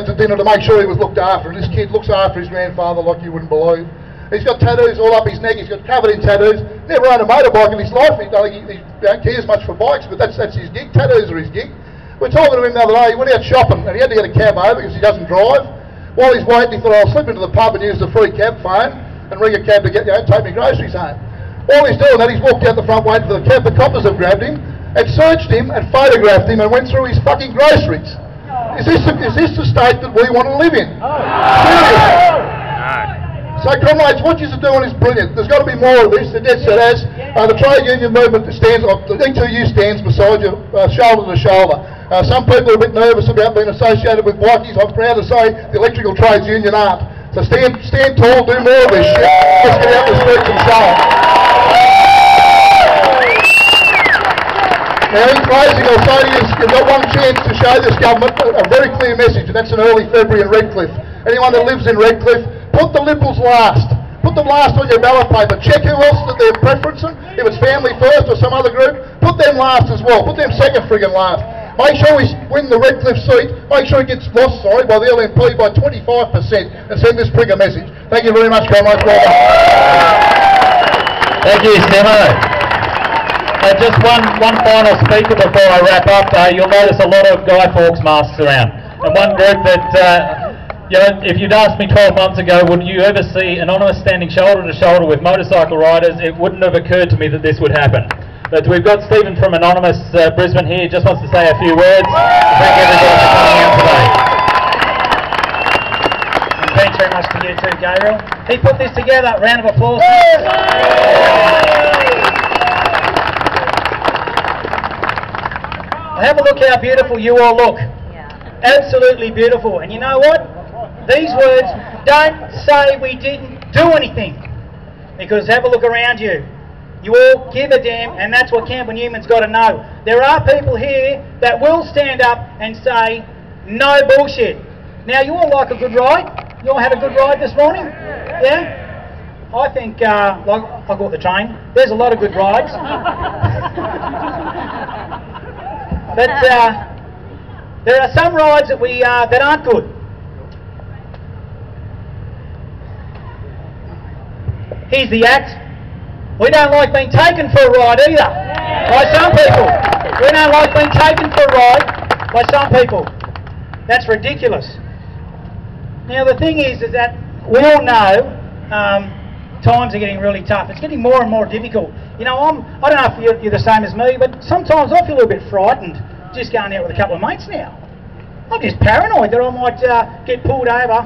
to dinner to make sure he was looked after, and this kid looks after his grandfather like you wouldn't believe. He's got tattoos all up his neck, he's got covered in tattoos, never owned a motorbike in his life, he don't care much for bikes, but that's his gig, tattoos are his gig. We're talking to him the other day, he went out shopping and he had to get a cab over because he doesn't drive. While he's waiting, he thought, I'll slip into the pub and use the free cab phone and ring a cab to take me groceries home. While he's doing that, he's walked out the front waiting for the cab, the coppers have grabbed him and searched him and photographed him and went through his fucking groceries. Is this the state that we want to live in? Seriously? So comrades, what you're doing is brilliant. There's got to be more of this. The dead set as the trade union movement stands, the E2U stands beside you, shoulder to shoulder. Some people are a bit nervous about being associated with bikies. I'm proud to say the electrical trades union aren't. So stand tall, do more of this shit. Let's get out the streets and show it. Now in closing, I'll say to you, you've got one chance to show this government a very clear message, and that's in early February in Redcliffe. Anyone that lives in Redcliffe, put the Liberals last. Put them last on your ballot paper. Check who else that they're preferencing. If it's Family First or some other group, put them last as well. Put them second friggin' last. Make sure we win the Redcliffe seat. Make sure it gets lost, by the LNP by 25% and send this prig a message. Thank you very much, comrades. Well done. Thank you, Simo. Just one final speaker before I wrap up. You'll notice a lot of Guy Fawkes masks around. And one group that, if you'd asked me 12 months ago, would you ever see Anonymous standing shoulder to shoulder with motorcycle riders, it wouldn't have occurred to me that this would happen. But we've got Stephen from Anonymous Brisbane here, just wants to say a few words. Thank everybody for coming out today. And thanks very much to you too, Gabriel. He put this together. Round of applause. Have a look how beautiful you all look. Absolutely beautiful. And you know what? These words don't say we didn't do anything. Because have a look around you. You all give a damn, and that's what Campbell Newman's got to know. There are people here that will stand up and say, no bullshit. Now, you all like a good ride? You all had a good ride this morning? Yeah? I think, like, I got the train. There's a lot of good rides. But there are some rides that that aren't good. Here's the act. We don't like being taken for a ride either, by some people. We don't like being taken for a ride by some people. That's ridiculous. Now the thing is that we all know times are getting really tough. It's getting more and more difficult. You know, I don't know if you're the same as me, but sometimes I feel a little bit frightened just going out with a couple of mates now. I'm just paranoid that I might get pulled over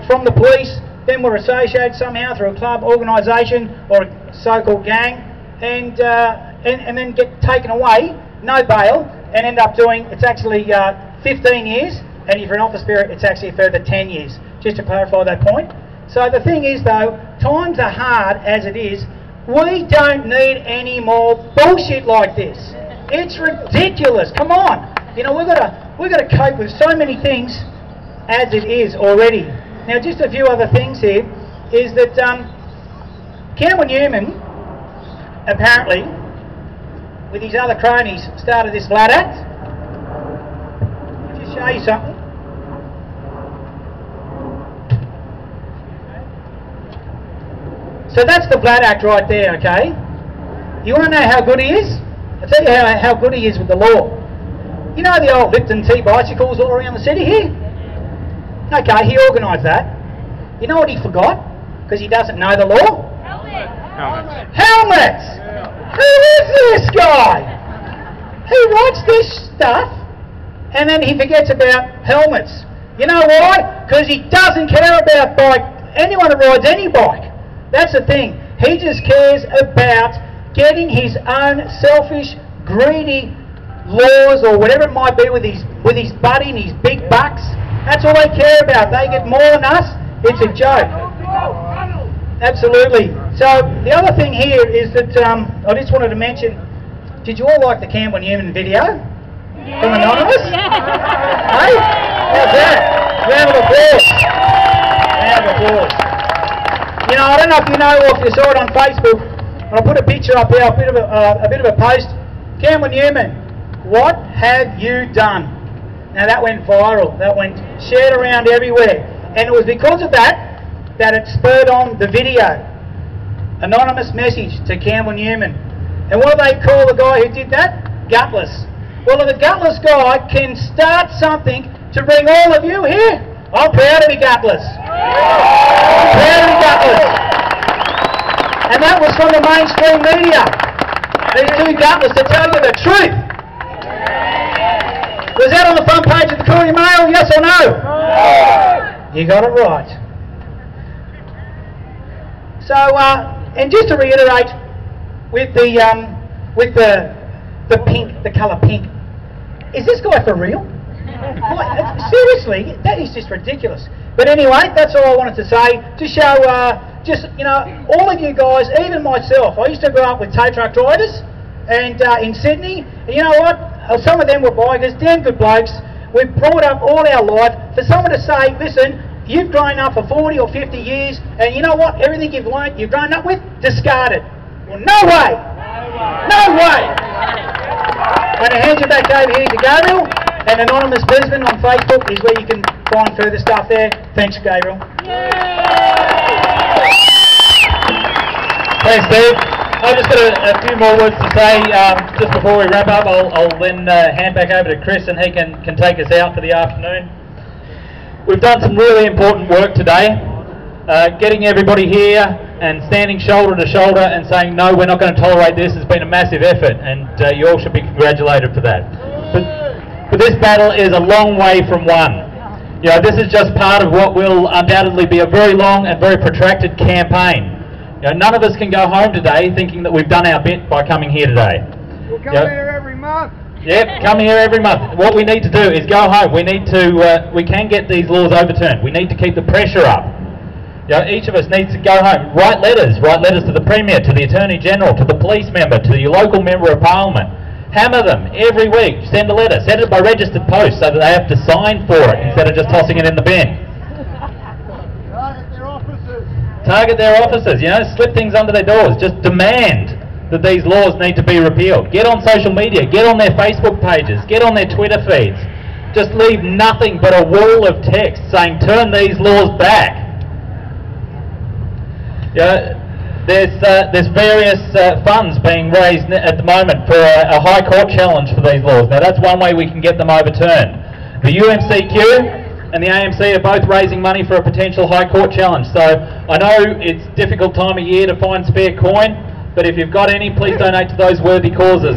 from the police, then we're associated somehow through a club, organisation or a so-called gang, and then get taken away, no bail, and end up doing, it's actually 15 years, and if you're an office bearer, it's actually a further 10 years, just to clarify that point. So the thing is though, times are hard as it is. We don't need any more bullshit like this. It's ridiculous. Come on. You know, we've got to cope with so many things as it is already. Now, just a few other things here is that Campbell Newman, apparently, with his other cronies, started this Vlad Act. I'll just show you something. So that's the Vlad Act right there, okay? You want to know how good he is? I'll tell you how good he is with the law. You know the old Lipton Tea bicycles all around the city here? Okay, he organised that. You know what he forgot? Because he doesn't know the law? Helmets. Helmets! Who is this guy? He writes this stuff and then he forgets about helmets. You know why? Because he doesn't care about anyone who rides any bike. That's the thing. He just cares about getting his own selfish, greedy laws or whatever it might be with his buddy and his big bucks. That's all they care about. They get more than us. It's a joke. Absolutely. So the other thing here is that I just wanted to mention, did you all like the Campbell Newman video from Anonymous? Hey? How's that? Round of applause. Round of applause. You know, I don't know if you know or if you saw it on Facebook, but I put a picture up here, a bit of a post. Campbell Newman, what have you done? Now that went viral, that went shared around everywhere. And it was because of that it spurred on the video. Anonymous message to Campbell Newman. And what do they call the guy who did that? Gutless. Well, if a gutless guy can start something to bring all of you here, I'm proud to be gutless. I'm proud to be gutless. And that was from the mainstream media. These two gutless to tell you the truth. Was that on the front page of the Courier Mail, yes or no? No. You got it right. So, and just to reiterate, with the pink, the colour pink, is this guy for real? Seriously, that is just ridiculous. But anyway, that's all I wanted to say, to show, all of you guys, even myself, I used to grow up with tow truck drivers, and in Sydney, and you know what, some of them were bikers, damn good blokes. We've brought up all our life, for someone to say, listen, you've grown up for 40 or 50 years, and you know what, everything you've learnt, you've grown up with, discarded. Well, no way! No way! I'm going to hand you back over here to Gabriel, and Anonymous Brisbane on Facebook is where you can find further stuff there. Thanks, Gabriel. Thanks, Steve. I've just got a few more words to say just before we wrap up. I'll then hand back over to Chris, and he can take us out for the afternoon. We've done some really important work today, getting everybody here and standing shoulder to shoulder and saying, no, we're not going to tolerate this, has been a massive effort, and you all should be congratulated for that. But this battle is a long way from won. You know, this is just part of what will undoubtedly be a very long and very protracted campaign. You know, none of us can go home today thinking that we've done our bit by coming here today. We'll come here every month. Yep, come here every month. What we need to do is go home. We need to, we can get these laws overturned. We need to keep the pressure up. You know, each of us needs to go home, write letters to the Premier, to the Attorney General, to the police member, to your local Member of Parliament. Hammer them every week, send a letter, send it by registered post so that they have to sign for it instead of just tossing it in the bin. Target their offices. Target their offices, you know, slip things under their doors, just demand that these laws need to be repealed. Get on social media, get on their Facebook pages, get on their Twitter feeds. Just leave nothing but a wall of text saying turn these laws back. You know, there's various funds being raised at the moment for a High Court challenge for these laws. Now that's one way we can get them overturned. The UMCQ and the AMC are both raising money for a potential High Court challenge. So I know it's a difficult time of year to find spare coin, but if you've got any, please donate to those worthy causes.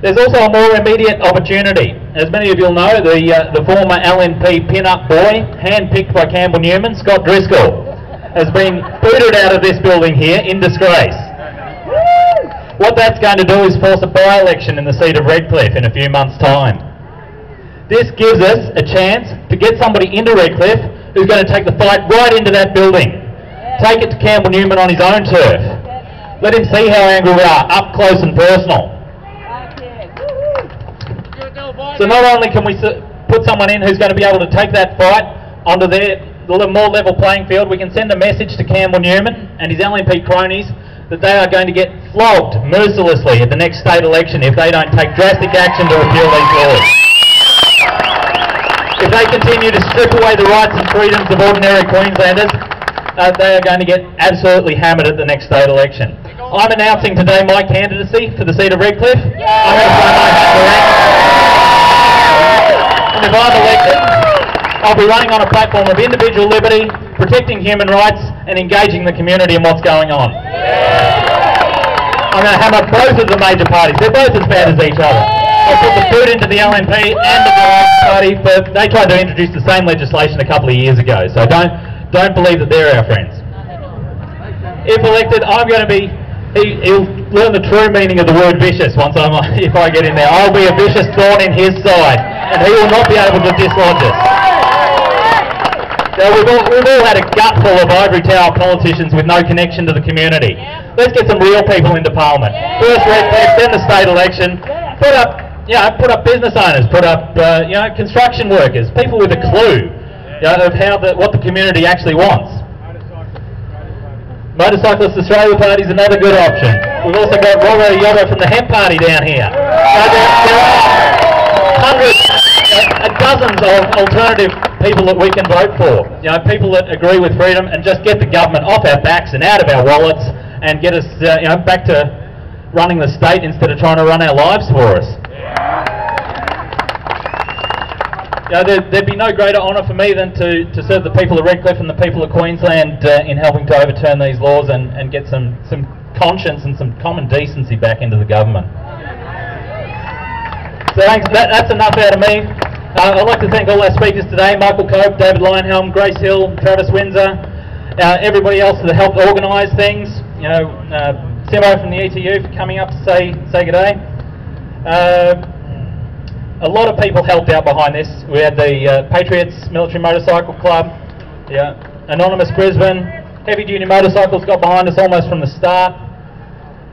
There's also a more immediate opportunity. As many of you will know, the former LNP pin-up boy, hand-picked by Campbell Newman, Scott Driscoll, has been booted out of this building here in disgrace. What that's going to do is force a by-election in the seat of Redcliffe in a few months' time. This gives us a chance to get somebody into Redcliffe who's going to take the fight right into that building. Take it to Campbell Newman on his own turf. Let him see how angry we are, up close and personal. So not only can we put someone in who's going to be able to take that fight onto the more level playing field, we can send a message to Campbell Newman and his LNP cronies that they are going to get flogged mercilessly at the next state election if they don't take drastic action to repeal these laws. If they continue to strip away the rights and freedoms of ordinary Queenslanders, they are going to get absolutely hammered at the next state election. I'm announcing today my candidacy for the seat of Redcliffe. I'm going to throw my hat in the ring. And if I'm elected, I'll be running on a platform of individual liberty, protecting human rights, and engaging the community in what's going on. I'm going to hammer both of the major parties. They're both as bad as each other. I'll put the boot into the LNP and the Labor Party, but they tried to introduce the same legislation a couple of years ago, so don't believe that they're our friends. If elected, I'm going to be, he'll learn the true meaning of the word vicious if I get in there. I'll be a vicious thorn in his side, and he will not be able to dislodge us. So we've all had a gut full of ivory tower politicians with no connection to the community. Let's get some real people into Parliament. First Redcliffe, then the state election. Put up business owners, put up construction workers, people with a clue of what the community actually wants. Motorcyclist Australia Party is another good option. We've also got Robert Yoba from the Hemp Party down here. So hundreds, dozens of alternative people that we can vote for. You know, people that agree with freedom and just get the government off our backs and out of our wallets and get us, you know, back to running the state instead of trying to run our lives for us. You know, there'd be no greater honour for me than to serve the people of Redcliffe and the people of Queensland in helping to overturn these laws and get some conscience and some common decency back into the government. So thanks, that's enough out of me. I'd like to thank all our speakers today, Michael Cope, David Lionhelm, Grace Hill, Travis Windsor, everybody else that helped organise things. You know, Simo from the ETU for coming up to say good day. A lot of people helped out behind this. We had the Patriots Military Motorcycle Club, yeah, Anonymous Brisbane, Heavy Duty Motorcycles got behind us almost from the start.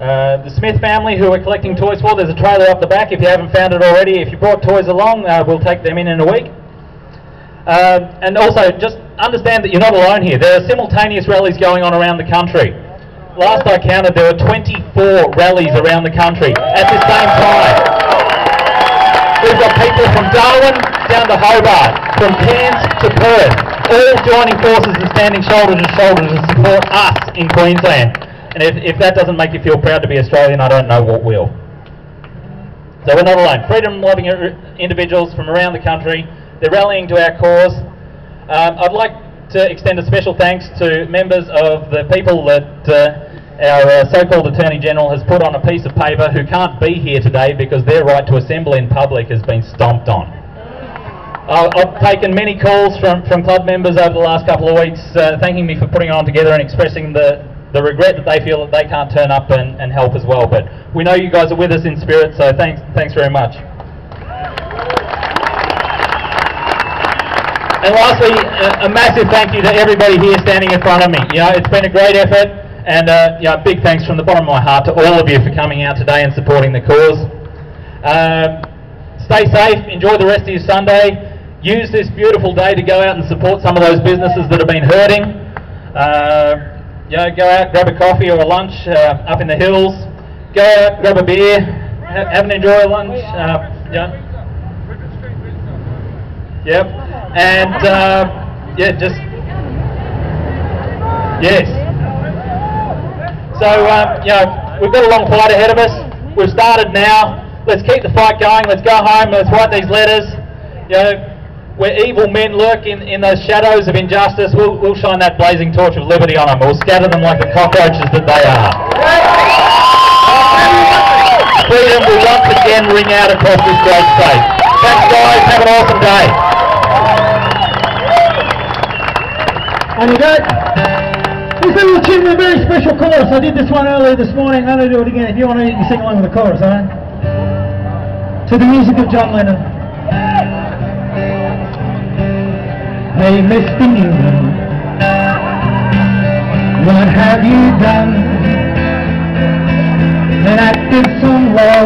The Smith family, who we're collecting toys for, there's a trailer up the back if you haven't found it already. If you brought toys along, we'll take them in a week. And also, just understand that you're not alone here. There are simultaneous rallies going on around the country. Last I counted, there were 24 rallies around the country at the same time. We've got people from Darwin down to Hobart, from Cairns to Perth, all joining forces and standing shoulder to shoulder to support us in Queensland. And if that doesn't make you feel proud to be Australian, I don't know what will. So we're not alone. Freedom-loving individuals from around the country, they're rallying to our cause. I'd like to extend a special thanks to members of the people that our so-called Attorney General has put on a piece of paper who can't be here today because their right to assemble in public has been stomped on. I've taken many calls from club members over the last couple of weeks thanking me for putting it on together and expressing the regret that they feel that they can't turn up and help as well. But we know you guys are with us in spirit, so thanks very much. And lastly, a massive thank you to everybody here standing in front of me. You know, it's been a great effort, and you know, big thanks from the bottom of my heart to all of you for coming out today and supporting the cause. Stay safe, enjoy the rest of your Sunday. Use this beautiful day to go out and support some of those businesses that have been hurting. You know, go out, grab a coffee or a lunch up in the hills. Go out, grab a beer, have an enjoyable lunch. Yeah. Yep. And yeah, just yes. So you know, we've got a long fight ahead of us. We've started now. Let's keep the fight going. Let's go home. Let's write these letters. You know, where evil men lurk in those shadows of injustice, we'll shine that blazing torch of liberty on them. We'll scatter them like the cockroaches that they are. Freedom will once again ring out across this great state. Thanks guys, have an awesome day. And with that, this little tune with a very special chorus. I did this one earlier this morning. I'm going to do it again. If you want to, you can sing along with the chorus, alright? To the music of John Lennon. Hey, Mr. Newman, what have you done? Enacted some law.